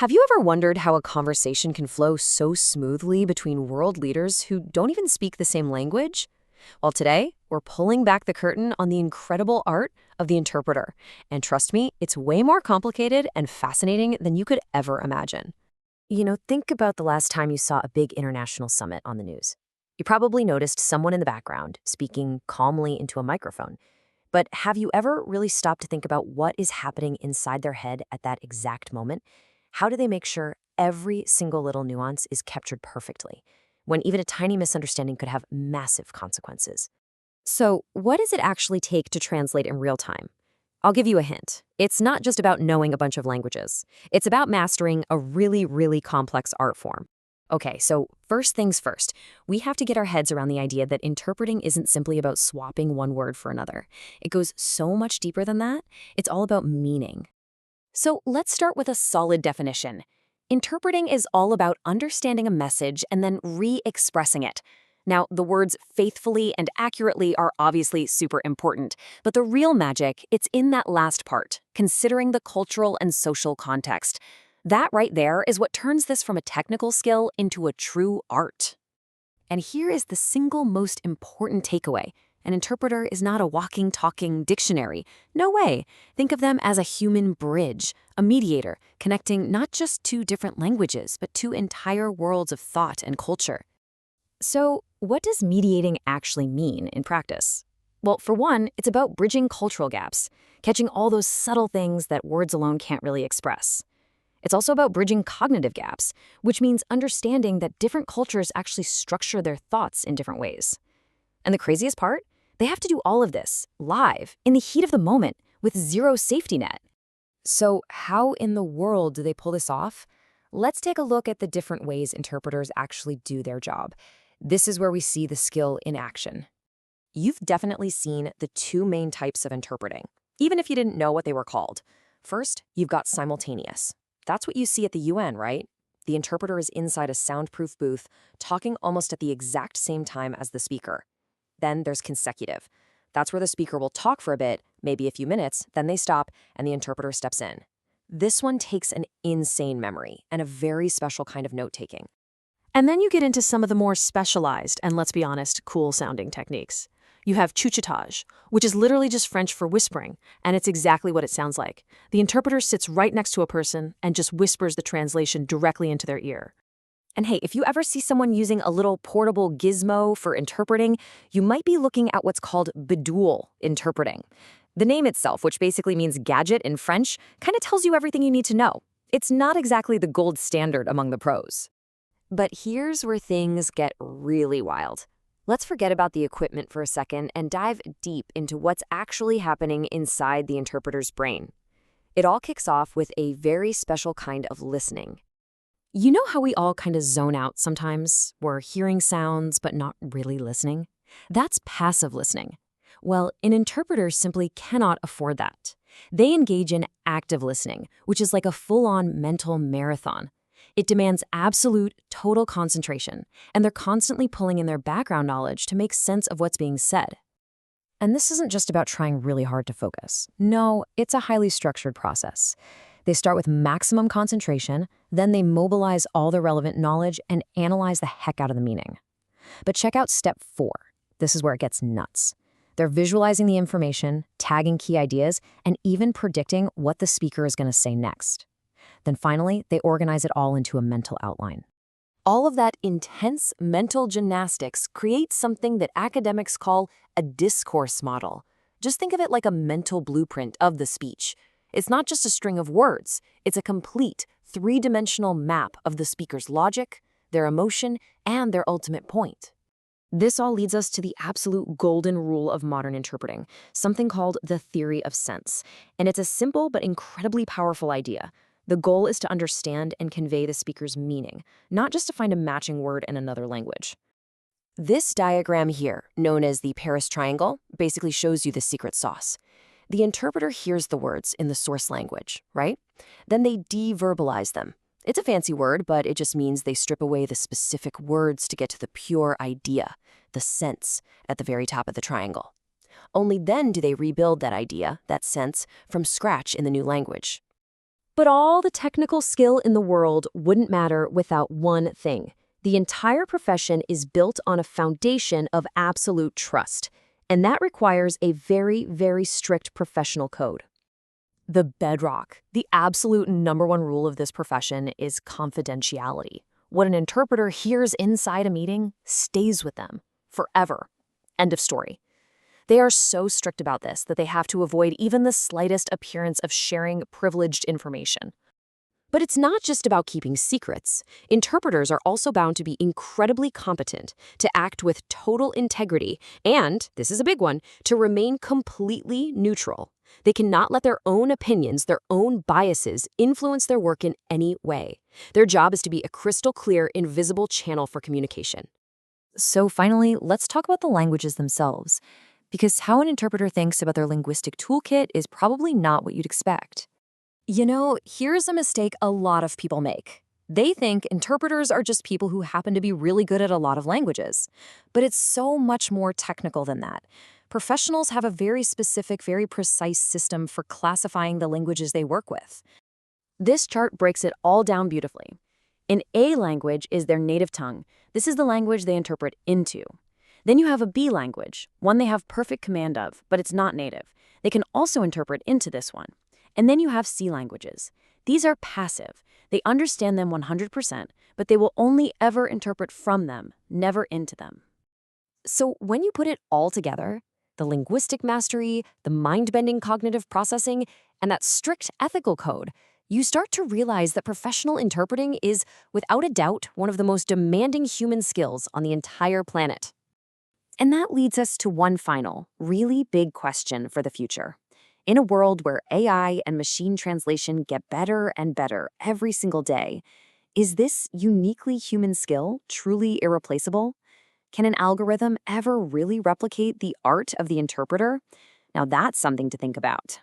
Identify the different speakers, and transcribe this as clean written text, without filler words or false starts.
Speaker 1: Have you ever wondered how a conversation can flow so smoothly between world leaders who don't even speak the same language? Well, today, we're pulling back the curtain on the incredible art of the interpreter. And trust me, it's way more complicated and fascinating than you could ever imagine. Think about the last time you saw a big international summit on the news. You probably noticed someone in the background speaking calmly into a microphone. But have you ever really stopped to think about what is happening inside their head at that exact moment? How do they make sure every single little nuance is captured perfectly, when even a tiny misunderstanding could have massive consequences? So, what does it actually take to translate in real time? I'll give you a hint. It's not just about knowing a bunch of languages. It's about mastering a really, really complex art form. Okay, so first things first, we have to get our heads around the idea that interpreting isn't simply about swapping one word for another. It goes so much deeper than that. It's all about meaning. So let's start with a solid definition. Interpreting is all about understanding a message and then re-expressing it. Now, the words faithfully and accurately are obviously super important, but the real magic, it's in that last part, considering the cultural and social context. That right there is what turns this from a technical skill into a true art. And here is the single most important takeaway. An interpreter is not a walking, talking dictionary. No way. Think of them as a human bridge, a mediator, connecting not just two different languages, but two entire worlds of thought and culture. So, what does mediating actually mean in practice? Well, for one, it's about bridging cultural gaps, catching all those subtle things that words alone can't really express. It's also about bridging cognitive gaps, which means understanding that different cultures actually structure their thoughts in different ways. And the craziest part? They have to do all of this, live, in the heat of the moment, with zero safety net. So how in the world do they pull this off? Let's take a look at the different ways interpreters actually do their job. This is where we see the skill in action. You've definitely seen the two main types of interpreting, even if you didn't know what they were called. First, you've got simultaneous. That's what you see at the UN, right? The interpreter is inside a soundproof booth, talking almost at the exact same time as the speaker. Then there's consecutive. That's where the speaker will talk for a bit, maybe a few minutes, then they stop, and the interpreter steps in. This one takes an insane memory and a very special kind of note-taking.
Speaker 2: And then you get into some of the more specialized and, let's be honest, cool-sounding techniques. You have chuchotage, which is literally just French for whispering, and it's exactly what it sounds like. The interpreter sits right next to a person and just whispers the translation directly into their ear.
Speaker 1: And hey, if you ever see someone using a little portable gizmo for interpreting, you might be looking at what's called Bedoul interpreting. The name itself, which basically means gadget in French, kind of tells you everything you need to know. It's not exactly the gold standard among the pros. But here's where things get really wild. Let's forget about the equipment for a second and dive deep into what's actually happening inside the interpreter's brain. It all kicks off with a very special kind of listening. You know how we all kind of zone out sometimes? We're hearing sounds but not really listening? That's passive listening. Well, an interpreter simply cannot afford that. They engage in active listening, which is like a full-on mental marathon. It demands absolute, total concentration, and they're constantly pulling in their background knowledge to make sense of what's being said. And this isn't just about trying really hard to focus. No, it's a highly structured process. They start with maximum concentration, then they mobilize all the relevant knowledge and analyze the heck out of the meaning. But check out step 4. This is where it gets nuts. They're visualizing the information, tagging key ideas, and even predicting what the speaker is going to say next. Then finally, they organize it all into a mental outline. All of that intense mental gymnastics creates something that academics call a discourse model. Just think of it like a mental blueprint of the speech. It's not just a string of words. It's a complete, three-dimensional map of the speaker's logic, their emotion, and their ultimate point. This all leads us to the absolute golden rule of modern interpreting, something called the theory of sense. And it's a simple but incredibly powerful idea. The goal is to understand and convey the speaker's meaning, not just to find a matching word in another language. This diagram here, known as the Paris Triangle, basically shows you the secret sauce. The interpreter hears the words in the source language, right? Then they de-verbalize them. It's a fancy word, but it just means they strip away the specific words to get to the pure idea, the sense, at the very top of the triangle. Only then do they rebuild that idea, that sense, from scratch in the new language. But all the technical skill in the world wouldn't matter without one thing. The entire profession is built on a foundation of absolute trust, and that requires a very, very strict professional code. The bedrock, the absolute number one rule of this profession is confidentiality. What an interpreter hears inside a meeting stays with them forever. End of story. They are so strict about this that they have to avoid even the slightest appearance of sharing privileged information. But it's not just about keeping secrets. Interpreters are also bound to be incredibly competent, to act with total integrity, and, this is a big one, to remain completely neutral. They cannot let their own opinions, their own biases, influence their work in any way. Their job is to be a crystal clear, invisible channel for communication. So finally, let's talk about the languages themselves, because how an interpreter thinks about their linguistic toolkit is probably not what you'd expect. Here's a mistake a lot of people make. They think interpreters are just people who happen to be really good at a lot of languages. But it's so much more technical than that. Professionals have a very specific, very precise system for classifying the languages they work with. This chart breaks it all down beautifully. An A language is their native tongue. This is the language they interpret into. Then you have a B language, one they have perfect command of, but it's not native. They can also interpret into this one. And then you have C languages. These are passive. They understand them 100%, but they will only ever interpret from them, never into them. So when you put it all together, the linguistic mastery, the mind-bending cognitive processing, and that strict ethical code, you start to realize that professional interpreting is, without a doubt, one of the most demanding human skills on the entire planet. And that leads us to one final, really big question for the future. In a world where AI and machine translation get better and better every single day, is this uniquely human skill truly irreplaceable? Can an algorithm ever really replicate the art of the interpreter? Now that's something to think about.